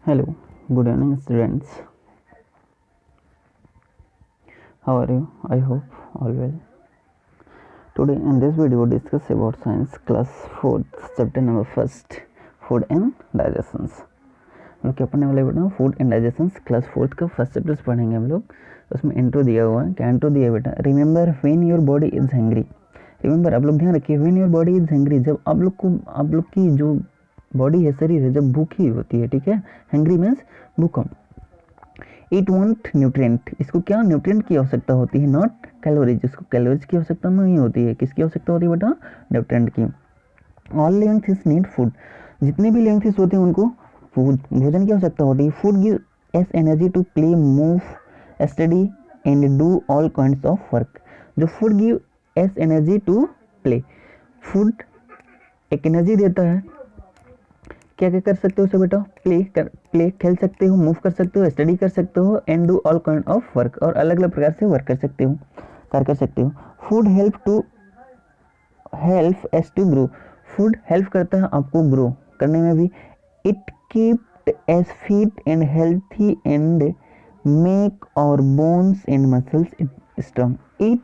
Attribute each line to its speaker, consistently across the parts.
Speaker 1: Hello, good evening students. How are you? I hope all well. Today in this video discuss about science class 4th chapter number 1st food and digestions. हम लोग क्या पढ़ने वाले बेटा food and digestions class 4th का first chapters पढ़ेंगे हम लोग. उसमें इंट्रो दिया हुआ है. क्या इंट्रो दिया है बेटा? Remember when your body is hungry. Remember आप लोग ध्यान रखिए, when your body is hungry, जब आप लोग की जो बॉडी है, शरीर है, जब भूखी होती है, ठीक है. हंग्री मीन्स भूखा. इट वांट न्यूट्रिएंट, इसको क्या न्यूट्रिएंट की आवश्यकता होती है, नॉट कैलोरीज. इसको कैलोरीज की आवश्यकता नहीं होती है. किसकी आवश्यकता होती है बेटा? न्यूट्रिएंट की. All living things need food, जितने भी लिविंग थिंग्स होते हैं उनको भोजन की आवश्यकता होती है. Food give us energy to play, move, study and do all kinds of work. जो food give us energy to play, food एक एनर्जी देता है. क्या क्या कर सकते हो उसे बेटा? प्ले खेल सकते हो, मूव कर सकते हो, स्टडी कर सकते हो, and do all kind of work, और अलग अलग प्रकार से वर्क कर सकते हो, कार्य कर सकते हो. Food help us to grow, food help करता है आपको ग्रो करने में भी. It keep us fit and healthy and make our bones and muscles strong. It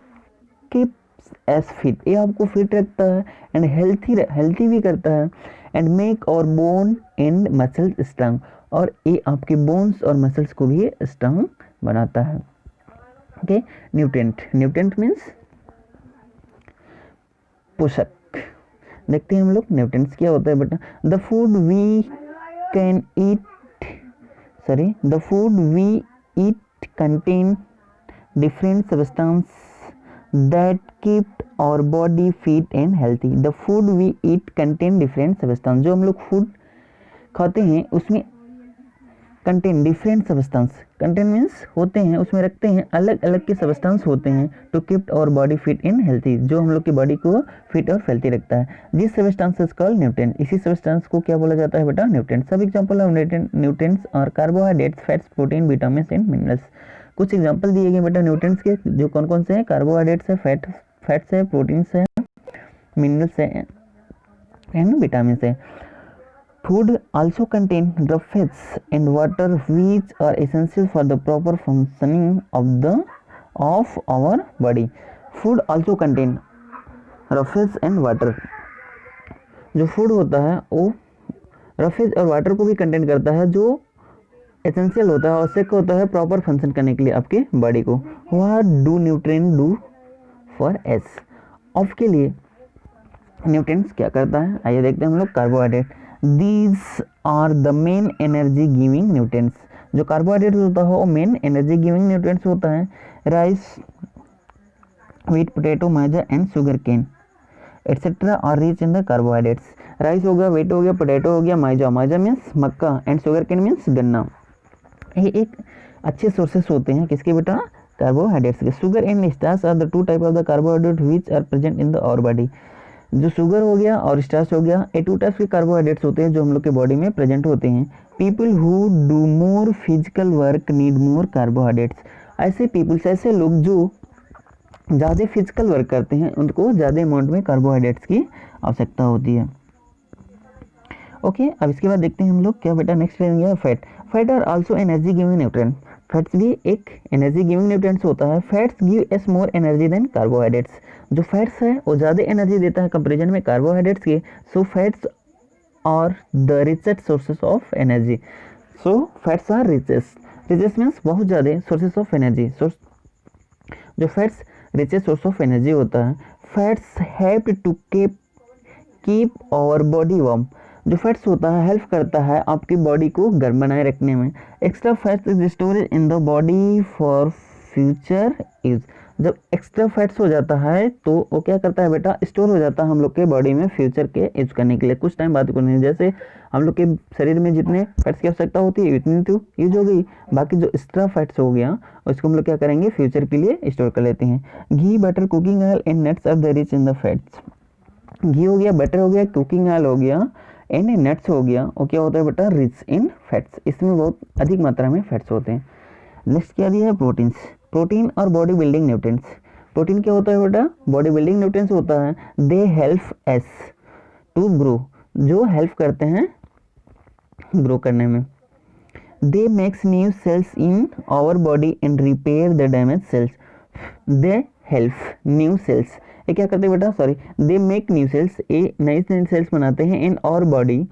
Speaker 1: keeps us fit, ये आपको फिट रखता है, एंड हेल्थी भी करता है, एंड मेक और बोन एंड मसल्स स्ट्रांग, और ये आपके बोन्स और मसल्स को भी स्ट्रांग बनाता है. ओके. न्यूट्रिएंट मीन्स पोषक. देखते हैं हम लोग न्यूट्रिएंट्स क्या होता है बेटा. The food we eat contain different substance that keep our body fit and healthy. The food we eat contain different substance. जो हम लोग फूड खाते हैं उसमें contain different substance, contain means होते हैं, उसमें रखते हैं अलग अलग के सब्सटेंस होते हैं. To keep our body fit and healthy, जो हम लोग की बॉडी को फिट और हेल्थी रखता है. This substance is called nutrient. इसी सब्सटेंस को क्या बोला जाता है बेटा? न्यूट्रिएंट. सब एग्जांपल ऑफ न्यूट्रिएंट्स और carbohydrates, fats, protein, vitamins and minerals. कुछ एग्जांपल दिए गए बेटा न्यूट्रिएंट्स के, जो कौन कौन से हैं? कार्बोहाइड्रेट्स है, फैट्स है, प्रोटीन्स है, मिनरल्स है एंड विटामिन्स है. Food also contain the fats and water which are essential for the proper functioning of our body. Food also contain fats and water. जो फूड होता है वो रफेज और वाटर को भी कंटेन करता है, जो एसेंशियल होता है, आवश्यक होता है प्रॉपर फंक्शन करने के लिए आपके बॉडी को. What do nutrient do for S, आपके लिए न्यूट्रिएंट्स क्या करता है? आइए देखते हैं हम लोग. Carbohydrate, these are the main energy giving nutrients. जो कार्बोहाइड्रेट होता है वो मेन एनर्जी गिविंग न्यूट्रिएंट्स होता है. Rice, wheat, potato, maida and sugar cane etcetera are rich in the carbohydrates. Rice हो गया, व्हीट हो गया, पोटैटो हो गया, मैदा मीन्स मक्का, एंड शुगर केन मीन्स गन्ना. ये एक अच्छे सोर्सेस होते हैं किसके बेटा? कार्बोहाइड्रेट्स के. Sugar and starch are the two type of the carbohydrate which are present in the our body. जो शुगर हो गया और स्टार्च हो गया, ये टू टाइप्स के कार्बोहाइड्रेट्स होते हैं जो हम लोग के बॉडी में प्रेजेंट होते हैं. People who do more physical work need more carbohydrates. ऐसे लोग जो ज़्यादा फिजिकल वर्क करते हैं उनको ज़्यादा अमाउंट में कार्बोहाइड्रेट्स की आवश्यकता होती है. ओके. अब इसके बाद देखते हैं हम लोग क्या बेटा नेक्स्ट रहेंगे. Fat are also energy giving nutrient. Fats भी एक एनर्जी गिविंग न्यूट्रिएंट्स होता है. Fats give us more energy than carbohydrates. जो फैट्स है वो ज़्यादा एनर्जी देता है कंपेरिजन में कार्बोहाइड्रेट्स के. So fats are the richest sources of energy. So fats are richest means बहुत ज़्यादा सोर्सेस ऑफ एनर्जी. जो fats richest source of energy होता है. Fats help to keep our body warm. जो फैट्स होता है हेल्प करता है आपकी बॉडी को गर्म बनाए रखने में. Extra fats is storage in the body for future use. जब एक्स्ट्रा फैट्स हो जाता है तो वो क्या करता है बेटा? स्टोर हो जाता है हम लोग के बॉडी में फ्यूचर के यूज करने के लिए, कुछ टाइम बाद करने. जैसे हम लोग के शरीर में जितने फैट्स की आवश्यकता होती है इतनी तो यूज हो गई, बाकी जो एक्स्ट्रा फैट्स हो गया उसको हम लोग क्या करेंगे? फ्यूचर के लिए स्टोर कर लेते हैं. Ghee, butter, cooking oil and nuts are the rich in the fats. Ghee हो गया, बटर हो गया, कुकिंग ऑयल हो गया एंड नट्स हो गया, वो क्या होता है बेटा? Rich in fats. इसमें बहुत अधिक मात्रा में फैट्स होते हैं. नेक्स्ट क्या दिया है? प्रोटीन्स. प्रोटीन और बॉडी बिल्डिंग न्यूट्रिएंट्स. प्रोटीन क्या होता है बेटा? बॉडी बिल्डिंग न्यूट्रिएंट्स होता है. They help us to grow, जो हेल्प करते हैं ग्रो करने में. They make new cells in our body and repair the damage cells. They help new cells, ये क्या करते हैं बेटा, sorry, they make new cells, ये नई सेल्स बनाते हैं, इन आवर बॉडी,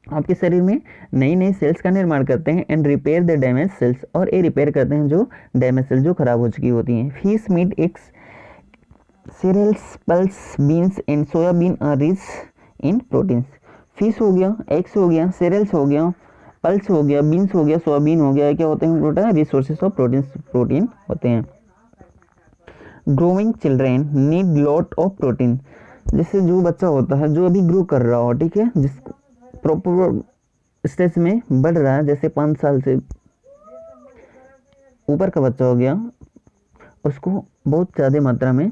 Speaker 1: आपके शरीर में नई नई सेल्स का निर्माण करते हैं, and repair the damage sales, और ये रिपेयर करते हैं जो डैमेज सेल्स जो खराब हो चुकी होती हैं। Fish meat eggs cereals pulse beans and soybean are rich in proteins. Fish हो गया, एग्स हो गया, सीरियल्स हो गया, पल्स हो गया, बीन्स हो गया, सोयाबीन हो गया, क्या होते हैं प्रोटीन, रिसोर्सेज ऑफ प्रोटीन होते हैं। Growing children need lot of protein, जैसे जो बच्चा होता है जो अभी ग्रो कर रहा हो, ठीक है, जिस प्रॉपर स्टेज में बढ़ रहा है, जैसे 5 साल से ऊपर का बच्चा हो गया, उसको बहुत ज़्यादा मात्रा में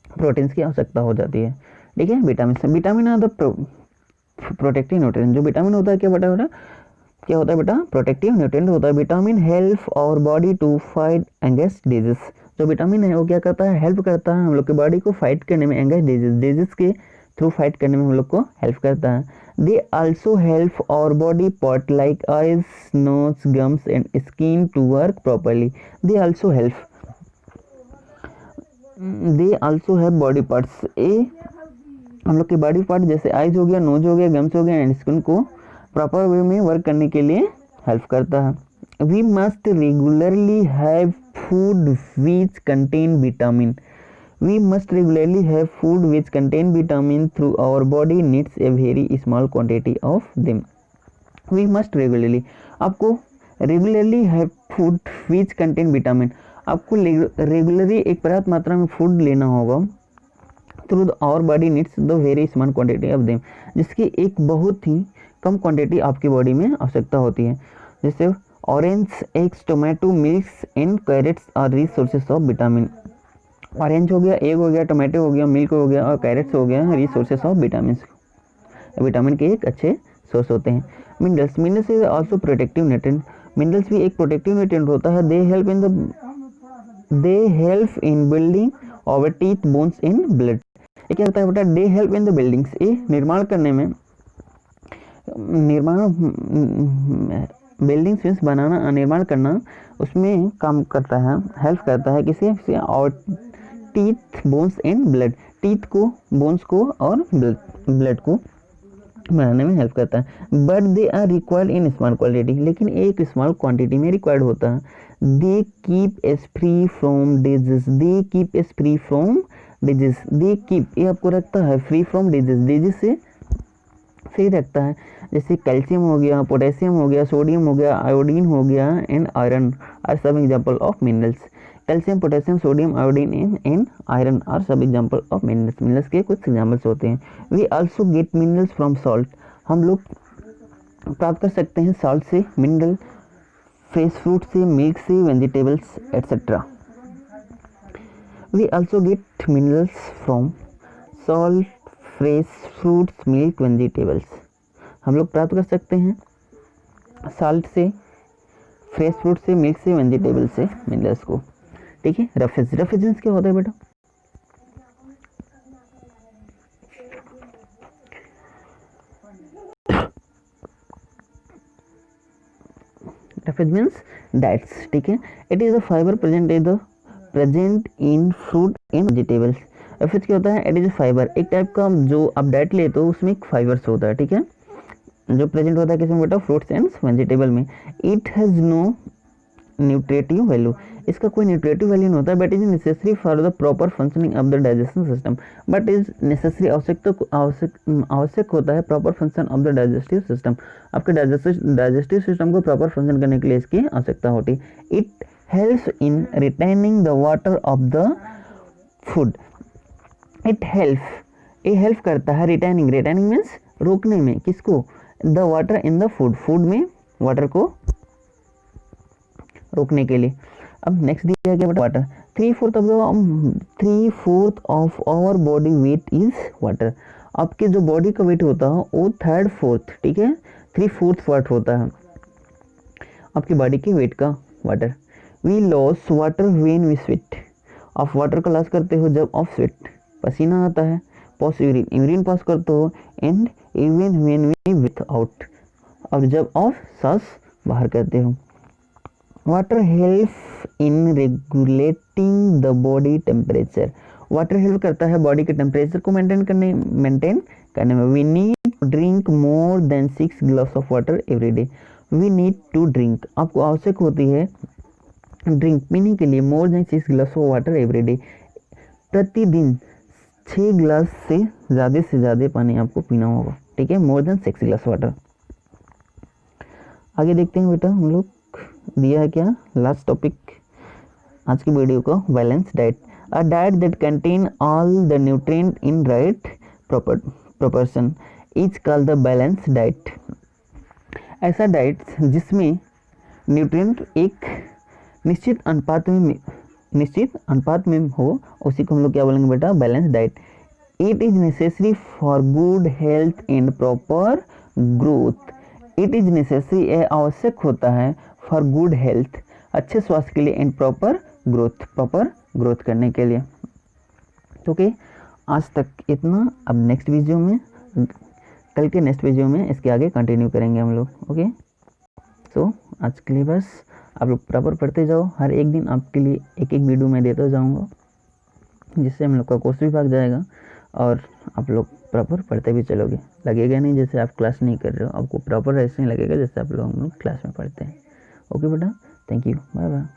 Speaker 1: प्रोटीन्स की आवश्यकता हो जाती है, ठीक है। Vitamin are the protective nutrient, जो विटामिन होता है क्या बेटा क्या होता है बेटा, प्रोटेक्टिव न्यूट्रिएंट होता है। Vitamin help our body to fight against disease, जो विटामिन है वो क्या करता है, हेल्प करता है हम लोग के बॉडी को फाइट करने में अगेंस्ट डिजीज के थ्रू फाइट करने में हम लोग को हेल्प करता है। They also help our body part like eyes nose gums and skin to work properly. They also have body parts, ये हम लोग के बॉडी पार्ट जैसे आइज हो गया, नोज हो गया, गम्स हो गया एंड स्किन को प्रॉपर वे में वर्क करने के लिए हेल्प करता है। We must regularly have food which contain vitamin, we must regularly have food which contain vitamin through our body needs a very small quantity of them. We must regularly, आपको regularly have food which contain vitamin, आपको regularly एक पर्याप्त मात्रा में food लेना होगा, through our body needs the very small quantity of them, जिसकी एक बहुत ही कम क्वांटिटी आपकी बॉडी में आवश्यकता होती है। जैसे orange, eggs, tomato, milk and carrots are rich sources of vitamin. Orange हो गया, एग हो गया, टोमेटो हो गया, मिल्क हो गया और कैरेट्स हो गया, रिच सोर्सेस ऑफ विटामिन के एक अच्छे सोर्स होते हैं। Minerals is also protective nutrient, minerals भी एक प्रोटेक्टिव न्यूट्रिएंट होता है। They help in building our teeth, bones and blood, ये क्या होता है बेटा, they help in the buildings, ये निर्माण करने में, बिल्डिंग्स मीन्स बनाना, निर्माण करना, उसमें काम करता है, हेल्प करता है किसी और teeth, bones and blood, teeth को, बोन्स को और ब्लड को बनाने में हेल्प करता है। But they are required in small quantity, लेकिन एक स्मॉल क्वांटिटी में रिक्वायर्ड होता है। They keep us free from disease, they keep us free from disease, they keep, ये आपको रखता है फ्री फ्रॉम डिजीज से फ्री रखता है। जैसे कैल्शियम हो गया, पोटेशियम हो गया, सोडियम हो गया, आयोडीन हो गया and iron are some example of minerals. Calcium, potassium, sodium, iodine and iron are some example of minerals, minerals के कुछ एग्जाम्पल्स होते हैं। We also get minerals from salt, हम लोग प्राप्त कर सकते हैं सॉल्ट से मिनरल, फ्रेश फ्रूट से, मिल्क से, vegetables et cetera. We also get minerals from salt, fresh fruits, milk, vegetables, हम लोग प्राप्त कर सकते हैं साल्ट से, फ्रेश फ्रूट से, मिल्क से, वेजिटेबल से मिनरल्स को, ठीक है। रफेज मीन्स क्या होता है बेटा, रफेज मीन्स डाइट्स, ठीक है। It is a fibre present in fruit and vegetables. Roughage क्या होता है, इट इज फाइबर, एक टाइप का जो आप डाइट लेते हो उसमें एक फाइबर्स होता है, ठीक है, जो प्रेजेंट होता है किसमें बेटा, फ्रूट्स एंड वेजिटेबल में। It has no nutritive value, इसका कोई न्यूट्रिटिव वैल्यू नहीं होता, but is necessary for the proper functioning of the digestion system, but is necessary, आवश्यक होता है proper function of the digestive system, आपके डाइजेस्टिव सिस्टम को प्रॉपर फंक्शन करने के लिए इसकी आवश्यकता होती है। It helps in retaining the water of the food, it help करता है रिटेनिंग मीन्स रोकने में, किसको, the water in the food, food में वाटर को रोकने के लिए। अब नेक्स्ट दिया गया water, 3/4 of our body weight is water, आपके जो बॉडी का वेट होता है वो 3/4, ठीक है, 3/4 पार्ट होता है आपकी बॉडी के वेट का water. We loss water when we sweat, आप वाटर का लॉस करते हो जब आप स्वेट, पसीना आता है, पास यूरिन पास करते हो, and even when we breathe out, अब जब आप सांस बाहर करते हो। Water help in regulating the body temperature, water help करता है बॉडी के टेम्परेचर को मेंटेन करने में। We need to drink more than 6 glass of water every day, we need to drink, आपको आवश्यक होती है ड्रिंक पीने के लिए more than 6 glass of water every day, प्रतिदिन 6 ग्लास से ज़्यादा पानी आपको पीना होगा, ठीक है, मोर देन 6 ग्लास वाटर। आगे देखते हैं बेटा, हम लोग दिया है क्या लास्ट टॉपिक आज की वीडियो को, balance diet, a diet that contain all the nutrient in right proportion is called the balance diet. ऐसा डाइट जिसमें न्यूट्रिएंट एक निश्चित अनुपात में हो, उसी को हम लोग क्या बोलेंगे बेटा, balance diet. It is necessary for good health and proper growth, it is necessary, यह आवश्यक होता है, फॉर गुड हेल्थ, अच्छे स्वास्थ्य के लिए, एंड प्रॉपर ग्रोथ करने के लिए। तो ओके, आज तक इतना। अब नेक्स्ट वीडियो में, कल के नेक्स्ट वीडियो में इसके आगे कंटिन्यू करेंगे हम लोग। ओके, तो आज के लिए बस, आप लोग प्रॉपर पढ़ते जाओ, हर एक दिन आपके लिए एक वीडियो मैं देता जाऊंगा, जिससे हम लोग का कोर्स भी भाग जाएगा और आप लोग प्रॉपर पढ़ते भी चलोगे। लगेगा नहीं जैसे आप क्लास नहीं कर रहे हो, आपको प्रॉपर ऐसे ही लगेगा जैसे आप लोग हम लोग क्लास में पढ़ते हैं। ओके बेटा, थैंक यू, बाय बाय।